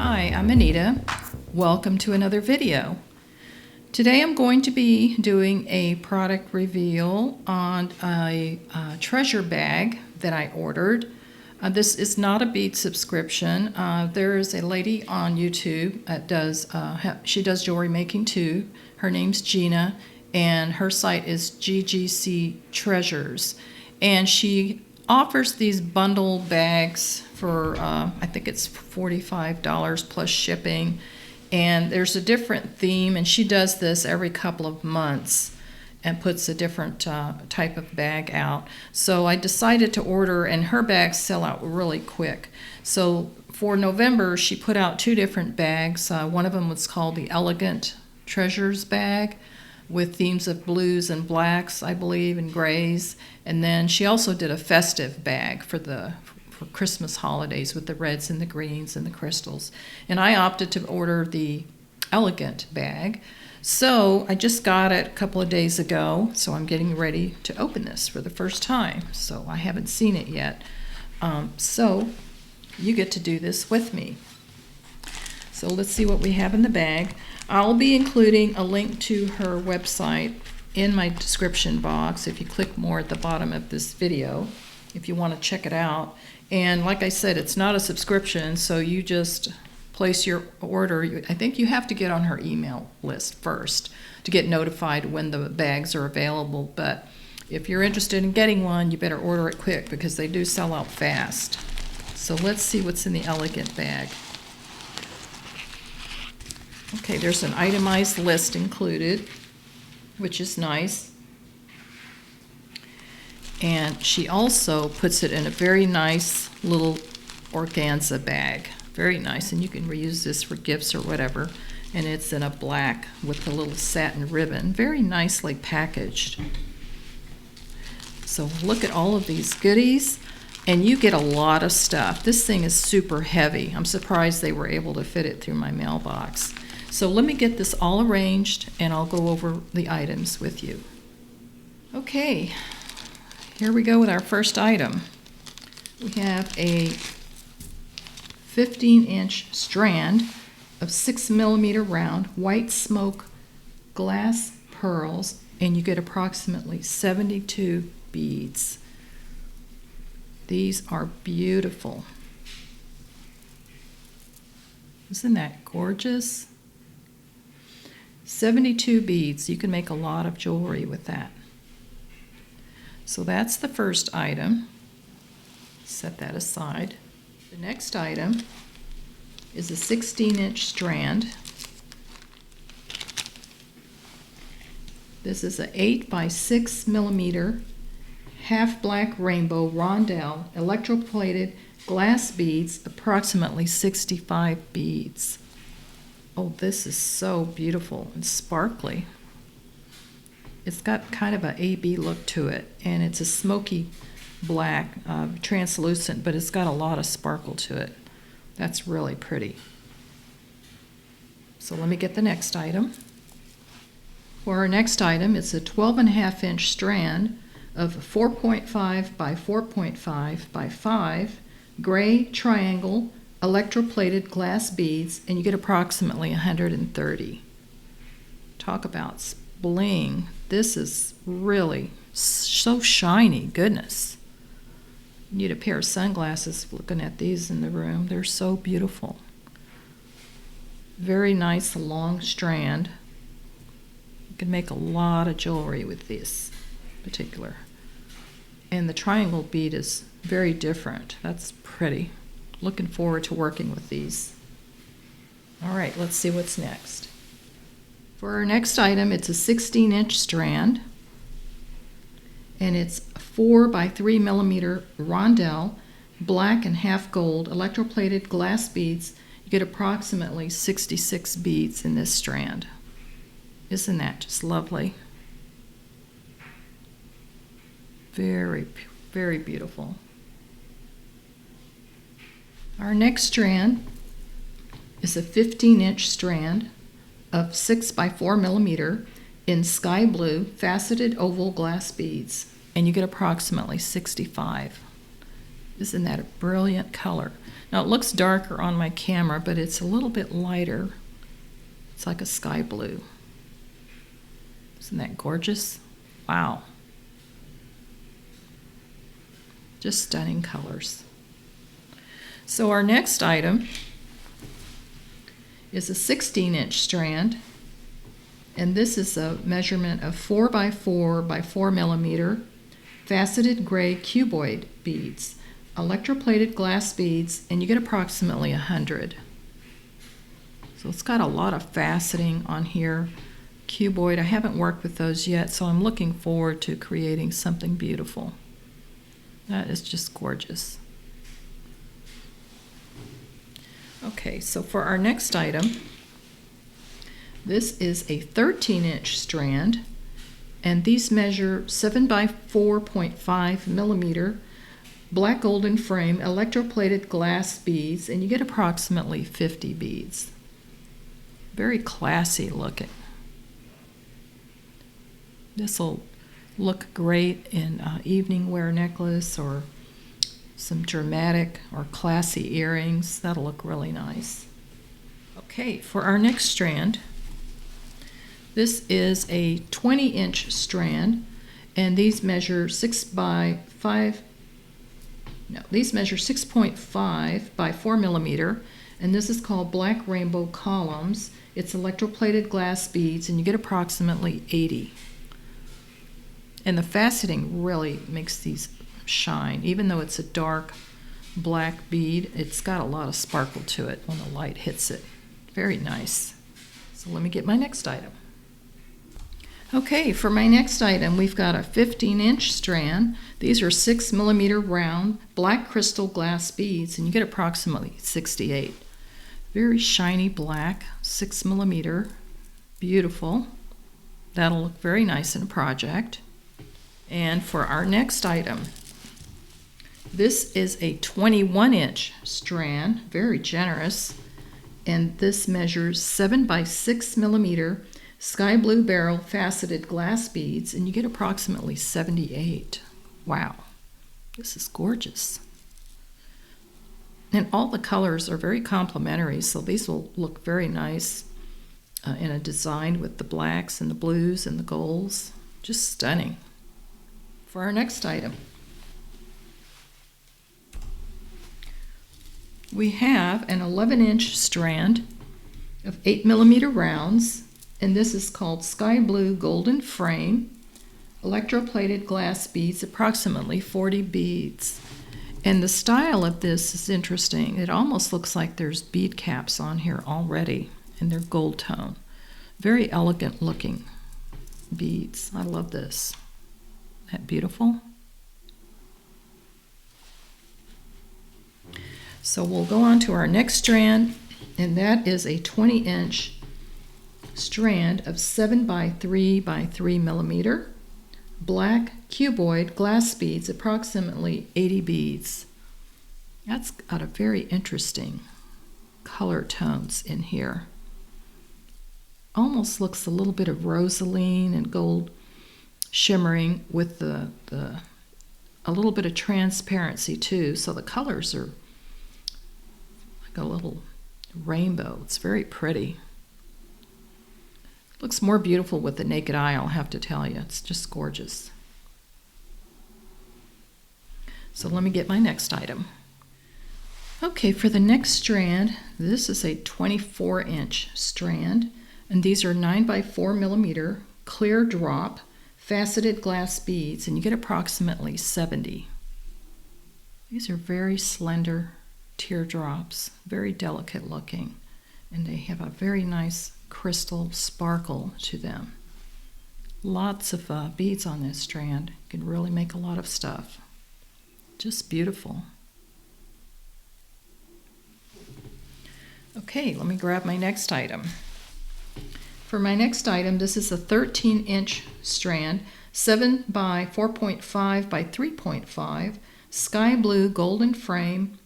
Hi, I'm Anita. Welcome to another video. Today I'm going to be doing a product reveal on a treasure bag that I ordered. This is not a bead subscription. There is a lady on YouTube that she does jewelry making too. Her name's Gina, and her site is GGC Treasures. And she offers these bundle bags for I think it's $45 plus shipping, and there's a different theme, and she does this every couple of months and puts a different type of bag out. So I decided to order, and her bags sell out really quick. So for November she put out two different bags. One of them was called the Elegant Treasures bag, with themes of blues and blacks, I believe, and grays. And then she also did a festive bag for Christmas holidays with the reds and the greens and the crystals. And I opted to order the Elegant bag. So I just got it a couple of days ago, so I'm getting ready to open this for the first time. So I haven't seen it yet. So you get to do this with me. So let's see what we have in the bag. I'll be including a link to her website in my description box if you click more at the bottom of this video, if you want to check it out. And like I said, it's not a subscription, so you just place your order. I think you have to get on her email list first to get notified when the bags are available. But if you're interested in getting one, you better order it quick because they do sell out fast. So let's see what's in the Elegant bag. Okay, there's an itemized list included, which is nice. And she also puts it in a very nice little organza bag. Very nice, and you can reuse this for gifts or whatever. And it's in a black with a little satin ribbon. Very nicely packaged. So look at all of these goodies, and you get a lot of stuff. This thing is super heavy. I'm surprised they were able to fit it through my mailbox. So let me get this all arranged, and I'll go over the items with you. Okay, here we go with our first item. We have a 15-inch strand of 6mm round white smoke glass pearls, and you get approximately 72 beads. These are beautiful. Isn't that gorgeous? 72 beads. You can make a lot of jewelry with that. So that's the first item. Set that aside. The next item is a 16-inch strand. This is an 8 by 6mm half black rainbow rondelle electroplated glass beads, approximately 65 beads. Oh, this is so beautiful and sparkly. It's got kind of an AB look to it, and it's a smoky black, translucent, but it's got a lot of sparkle to it. That's really pretty. So let me get the next item. For our next item, it's a 12.5-inch strand of 4.5 by 4.5 by 5 gray triangle electroplated glass beads, and you get approximately 130. Talk about bling. This is really so shiny. Goodness. You need a pair of sunglasses looking at these in the room. They're so beautiful. Very nice long strand. You can make a lot of jewelry with this particular. And the triangle bead is very different. That's pretty. Looking forward to working with these. All right, let's see what's next. For our next item, it's a 16-inch strand, and it's 4 by 3mm rondelle, black and half gold, electroplated glass beads. You get approximately 66 beads in this strand. Isn't that just lovely? Very, very beautiful. Our next strand is a 15-inch strand of 6 by 4mm in sky blue faceted oval glass beads, and you get approximately 65. Isn't that a brilliant color? Now it looks darker on my camera, but it's a little bit lighter. It's like a sky blue. Isn't that gorgeous? Wow. Just stunning colors. So our next item is a 16-inch strand, and this is a measurement of 4 by 4 by 4 millimeter faceted gray cuboid beads, electroplated glass beads, and you get approximately 100. So it's got a lot of faceting on here. Cuboid, I haven't worked with those yet, so I'm looking forward to creating something beautiful. That is just gorgeous. Okay, so for our next item, this is a 13-inch strand, and these measure 7 by 4.5 millimeter black golden frame electroplated glass beads, and you get approximately 50 beads. Very classy looking. This will look great in evening wear necklace or some dramatic or classy earrings. That'll look really nice. Okay, for our next strand, this is a 20-inch strand, and these measure 6.5 by 4 millimeter, and this is called black rainbow columns. It's electroplated glass beads, and you get approximately 80. And the faceting really makes these shine. Even though it's a dark black bead, it's got a lot of sparkle to it when the light hits it. Very nice. So let me get my next item. Okay, for my next item, we've got a 15-inch strand. These are 6 millimeter round black crystal glass beads, and you get approximately 68. Very shiny black, 6 millimeter, beautiful. That'll look very nice in a project. And for our next item, this is a 21-inch strand, very generous, and this measures 7 by 6 millimeter sky blue barrel faceted glass beads, and you get approximately 78. Wow, this is gorgeous. And all the colors are very complementary, so these will look very nice in a design with the blacks and the blues and the golds. Just stunning. For our next item, we have an 11-inch strand of 8 millimeter rounds, and this is called sky blue golden frame electroplated glass beads, approximately 40 beads. And the style of this is interesting. It almost looks like there's bead caps on here already, and they're gold tone. Very elegant looking beads. I love this. Isn't that beautiful? So we'll go on to our next strand, and that is a 20-inch strand of 7 by 3 by 3 millimeter black cuboid glass beads, approximately 80 beads. That's got a very interesting color tones in here. Almost looks a little bit of rosaline and gold shimmering with a little bit of transparency too, so the colors are like a little rainbow. It's very pretty. Looks more beautiful with the naked eye, I'll have to tell you. It's just gorgeous. So let me get my next item. Okay, for the next strand, this is a 24-inch strand, and these are 9 by 4 millimeter clear drop faceted glass beads, and you get approximately 70. These are very slender teardrops, very delicate looking, and they have a very nice crystal sparkle to them. Lots of beads on this strand. You can really make a lot of stuff. Just beautiful. Okay, let me grab my next item. For my next item, this is a 13-inch strand, 7 by 4.5 by 3.5, sky blue golden frame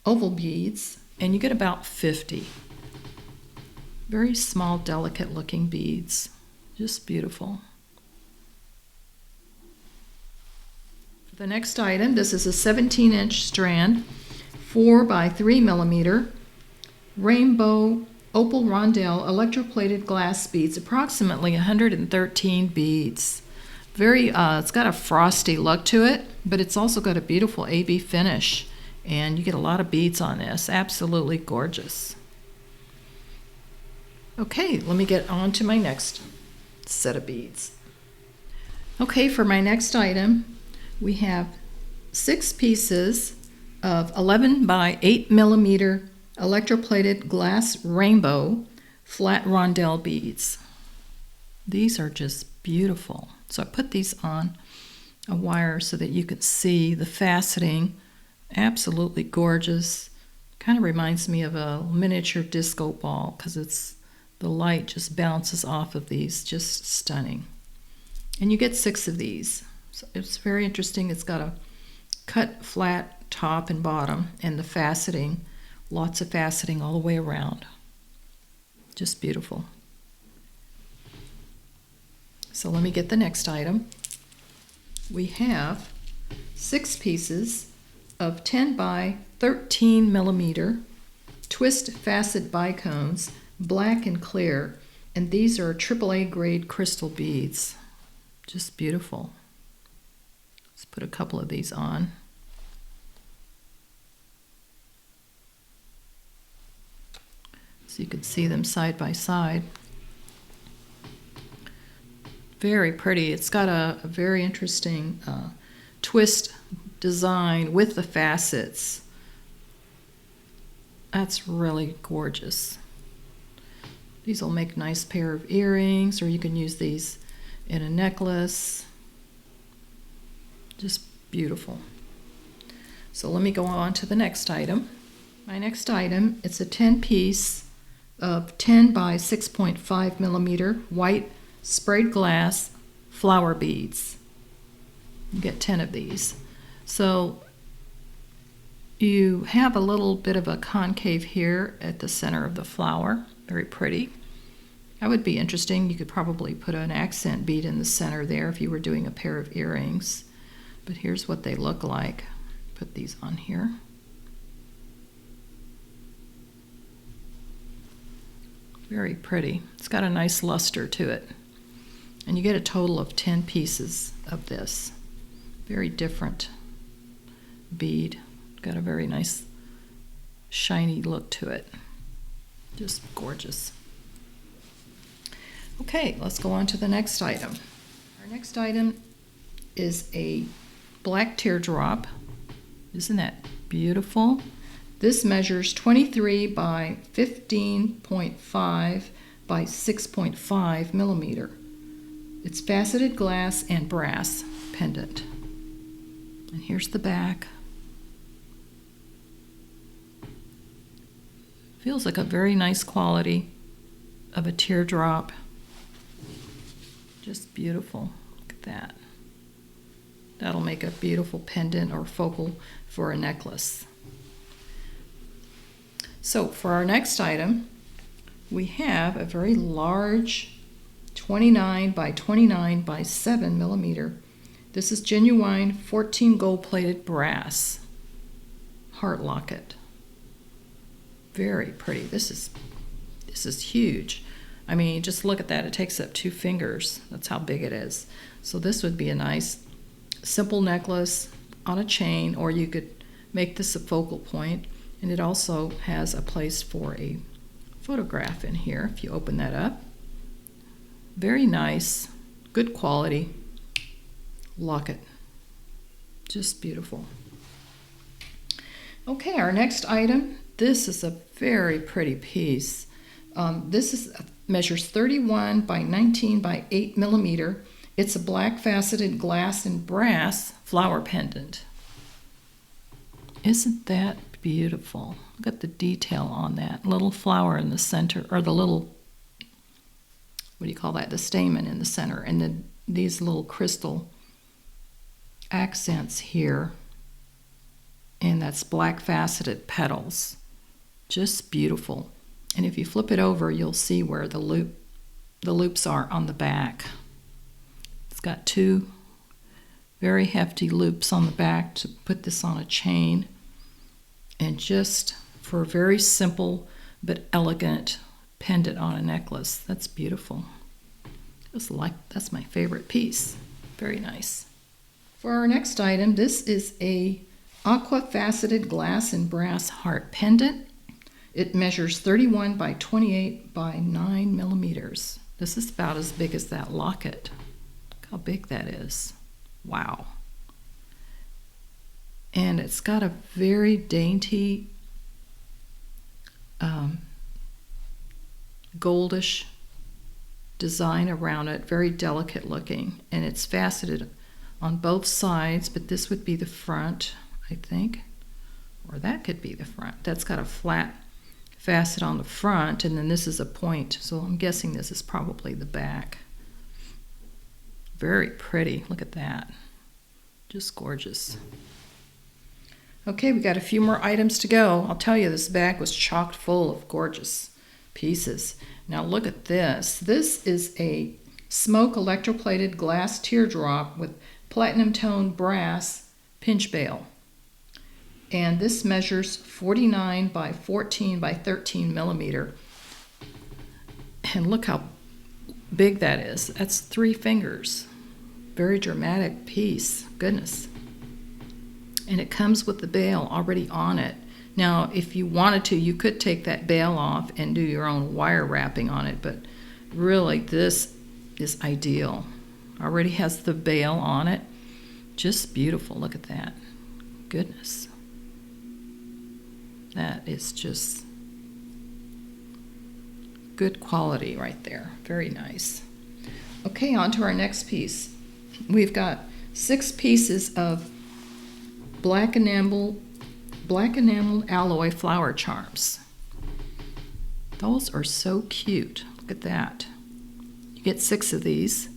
oval beads, and you get about 50. Very small, delicate looking beads. Just beautiful. The next item, this is a 17-inch strand, 4 by 3 millimeter, rainbow-opal rondelle electroplated glass beads, approximately 113 beads. It's got a frosty look to it, but it's also got a beautiful AB finish, and you get a lot of beads on this. Absolutely gorgeous. Okay, let me get on to my next set of beads. Okay, for my next item, we have 6 pieces of 11 by 8 millimeter electroplated glass rainbow flat rondelle beads. These are just beautiful. So I put these on a wire so that you can see the faceting. Absolutely gorgeous. Kind of reminds me of a miniature disco ball because the light just bounces off of these. Just stunning. And you get 6 of these. So it's very interesting. It's got a cut flat top and bottom, and the faceting, lots of faceting all the way around. Just beautiful. So let me get the next item. We have 6 pieces of 10 by 13 millimeter twist facet bicones, black and clear, and these are AAA grade crystal beads. Just beautiful. Let's put a couple of these on. So you can see them side by side. Very pretty. It's got a very interesting twist design with the facets. That's really gorgeous. These will make a nice pair of earrings, or you can use these in a necklace. Just beautiful. So let me go on to the next item. My next item, it's a 10 piece of 10 by 6.5 millimeter white sprayed glass flower beads. You get 10 of these. So you have a little bit of a concave here at the center of the flower. Very pretty. That would be interesting. You could probably put an accent bead in the center there if you were doing a pair of earrings. But here's what they look like. Put these on here. Very pretty. It's got a nice luster to it. And you get a total of 10 pieces of this. Very different bead. Got a very nice shiny look to it. Just gorgeous. Okay, let's go on to the next item. Our next item is a black teardrop. Isn't that beautiful? This measures 23 by 15.5 by 6.5 millimeter. It's faceted glass and brass pendant. And here's the back. Feels like a very nice quality of a teardrop. Just beautiful. Look at that. That'll make a beautiful pendant or focal for a necklace. So for our next item, we have a very large 29 by 29 by 7 millimeter. This is genuine 14 gold-plated brass heart locket. Very pretty. This is huge. I mean, just look at that. It takes up 2 fingers. That's how big it is. So this would be a nice simple necklace on a chain, or you could make this a focal point. And it also has a place for a photograph in here if you open that up. Very nice, good quality locket. Just beautiful. Okay, our next item. This is a very pretty piece. This measures 31 by 19 by 8 millimeter. It's a black faceted glass and brass flower pendant. Isn't that beautiful? Look at the detail on that little flower in the center, or the little, what do you call that? The stamen in the center, and then these little crystal accents here, and that's black faceted petals. Just beautiful. And if you flip it over, you'll see where the loops are on the back. It's got two Very hefty loops on the back to put this on a chain. And just for a very simple but elegant pendant on a necklace. That's beautiful. That's my favorite piece. Very nice. For our next item, this is a aqua faceted glass and brass heart pendant. It measures 31 by 28 by 9 millimeters. This is about as big as that locket. Look how big that is. Wow. And it's got a very dainty goldish design around it, very delicate looking, and it's faceted on both sides, but this would be the front, I think, or that could be the front. That's got a flat facet on the front, and then this is a point, so I'm guessing this is probably the back. Very pretty. Look at that. Just gorgeous. Okay, we got a few more items to go. I'll tell you, this bag was chock full of gorgeous pieces. Now look at this. This is a smoke electroplated glass teardrop with platinum tone brass pinch bail. And this measures 49 by 14 by 13 millimeter. And look how big that is. That's 3 fingers. Very dramatic piece. Goodness. And it comes with the bail already on it. Now, if you wanted to, you could take that bail off and do your own wire wrapping on it, but really this is ideal. Already has the bail on it. Just beautiful. Look at that. Goodness. That is just good quality right there. Very nice. Okay, on to our next piece. We've got 6 pieces of black enameled alloy flower charms. Those are so cute. Look at that. You get 6 of these.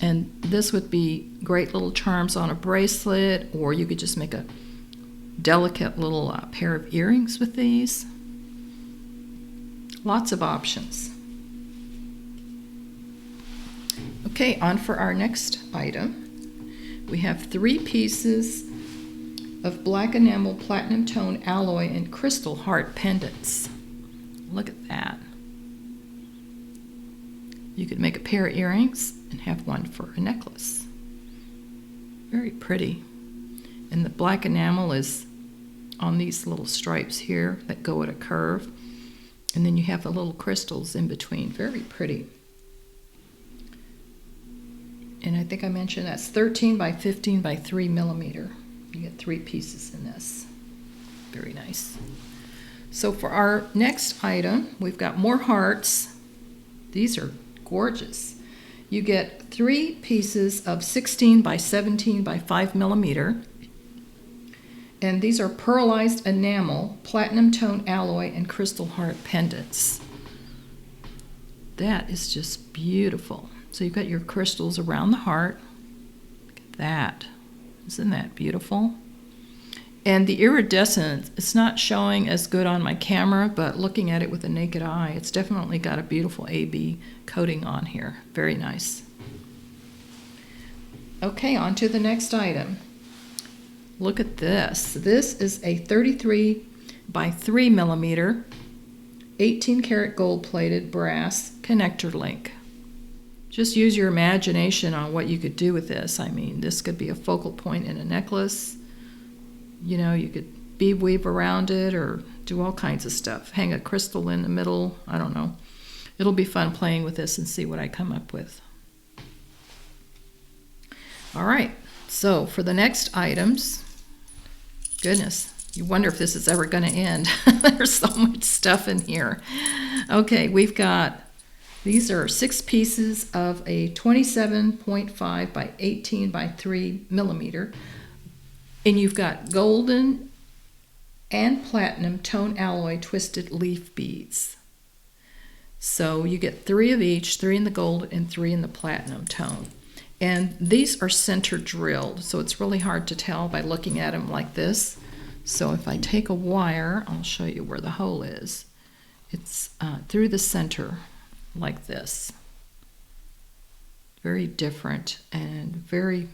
And this would be great little charms on a bracelet, or you could just make a delicate little pair of earrings with these. Lots of options. Okay, on for our next item. We have 3 pieces of black enamel platinum tone alloy and crystal heart pendants. Look at that. You could make a pair of earrings and have one for a necklace. Very pretty. And the black enamel is on these little stripes here that go at a curve. And then you have the little crystals in between. Very pretty. And I think I mentioned that's 13 by 15 by 3 millimeter. You get 3 pieces in this. Very nice. So for our next item, we've got more hearts. These are gorgeous. You get 3 pieces of 16 by 17 by 5 millimeter. And these are pearlized enamel, platinum tone alloy, and crystal heart pendants. That is just beautiful. So you've got your crystals around the heart. Look at that. Isn't that beautiful? And the iridescence, it's not showing as good on my camera, but looking at it with the naked eye, it's definitely got a beautiful AB coating on here. Very nice. Okay, on to the next item. Look at this. This is a 33 by 3 millimeter, 18 karat gold plated brass connector link. Just use your imagination on what you could do with this. I mean, this could be a focal point in a necklace. You know, you could bead weave around it or do all kinds of stuff. Hang a crystal in the middle. I don't know. It'll be fun playing with this and see what I come up with. All right. So for the next items, goodness, you wonder if this is ever going to end. There's so much stuff in here. Okay, we've got, these are 6 pieces of a 27.5 by 18 by 3 millimeter. And you've got golden and platinum tone alloy twisted leaf beads. So you get 3 of each, 3 in the gold and 3 in the platinum tone. And these are center drilled, so it's really hard to tell by looking at them like this. So if I take a wire, I'll show you where the hole is. It's through the center like this. Very different and very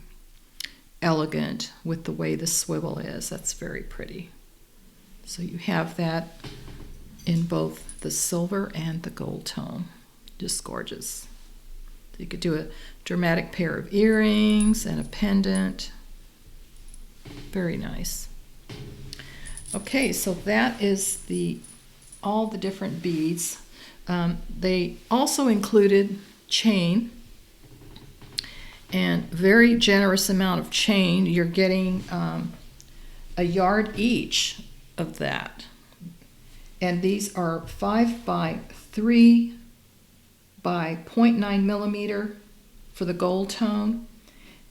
elegant with the way the swivel is. That's very pretty. So you have that in both the silver and the gold tone. Just gorgeous. You could do a dramatic pair of earrings and a pendant. Very nice. Okay, so that is all the different beads. They also included chain, and very generous amount of chain. You're getting a yard each of that. And these are 5 by 3 by 0.9 millimeter for the gold tone,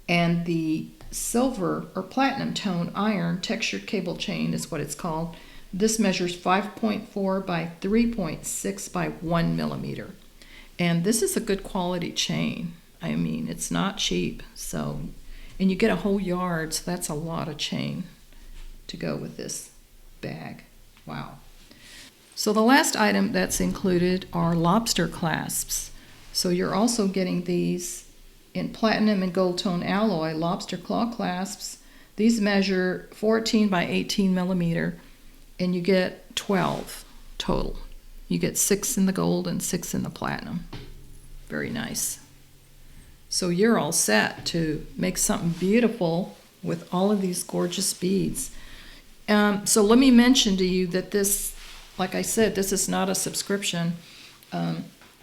and the silver or platinum tone iron textured cable chain is what it's called. This measures 5.4 by 3.6 by 1 millimeter. And this is a good quality chain. I mean, it's not cheap. So, and you get a whole yard, so that's a lot of chain to go with this bag. Wow. So the last item that's included are lobster clasps. So you're also getting these in platinum and gold tone alloy lobster claw clasps. These measure 14 by 18 millimeter, and you get 12 total. You get 6 in the gold and 6 in the platinum. Very nice. So you're all set to make something beautiful with all of these gorgeous beads. So let me mention to you that this, like I said, this is not a subscription.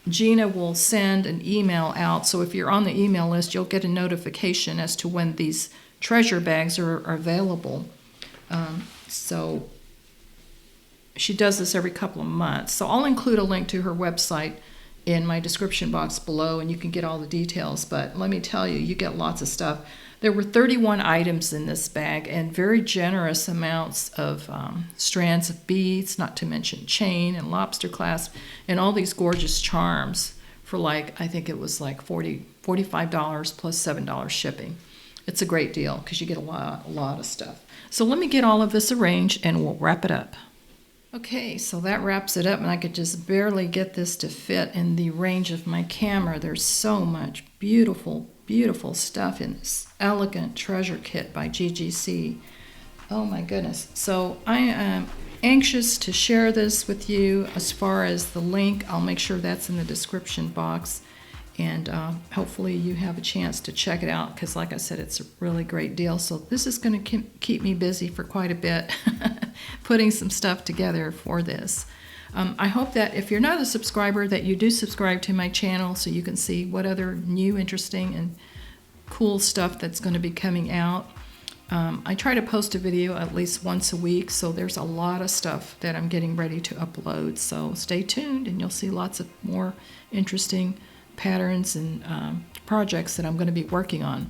Gina will send an email out, so if you're on the email list, you'll get a notification as to when these treasure bags are available. So she does this every couple of months. So I'll include a link to her website in my description box below, and you can get all the details. But let me tell you, you get lots of stuff. There were 31 items in this bag, and very generous amounts of strands of beads, not to mention chain and lobster clasp, and all these gorgeous charms for like, I think it was like $45 plus $7 shipping. It's a great deal because you get a lot of stuff. So let me get all of this arranged and we'll wrap it up. Okay, so that wraps it up, and I could just barely get this to fit in the range of my camera. There's so much beautiful, beautiful stuff in this elegant treasure kit by GGC. Oh my goodness. So I am anxious to share this with you. As far as the link, I'll make sure that's in the description box, and hopefully you have a chance to check it out, because like I said, it's a really great deal. So this is going to keep me busy for quite a bit putting some stuff together for this. I hope that if you're not a subscriber, that you do subscribe to my channel so you can see what other new, interesting, and cool stuff that's going to be coming out. I try to post a video at least once a week, so there's a lot of stuff that I'm getting ready to upload. So stay tuned, and you'll see lots of more interesting patterns and projects that I'm going to be working on.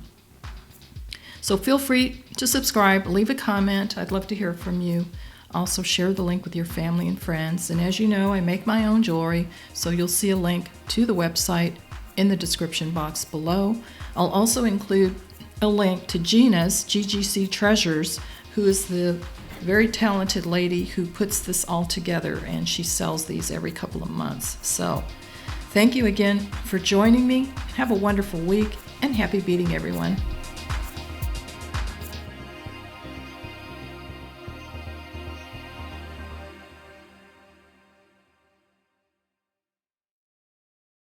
So feel free to subscribe, leave a comment. I'd love to hear from you. Also share the link with your family and friends. And as you know, I make my own jewelry, so you'll see a link to the website in the description box below. I'll also include a link to Gina's GGC Treasures, who is the very talented lady who puts this all together, and she sells these every couple of months. So thank you again for joining me. Have a wonderful week, and happy beading, everyone.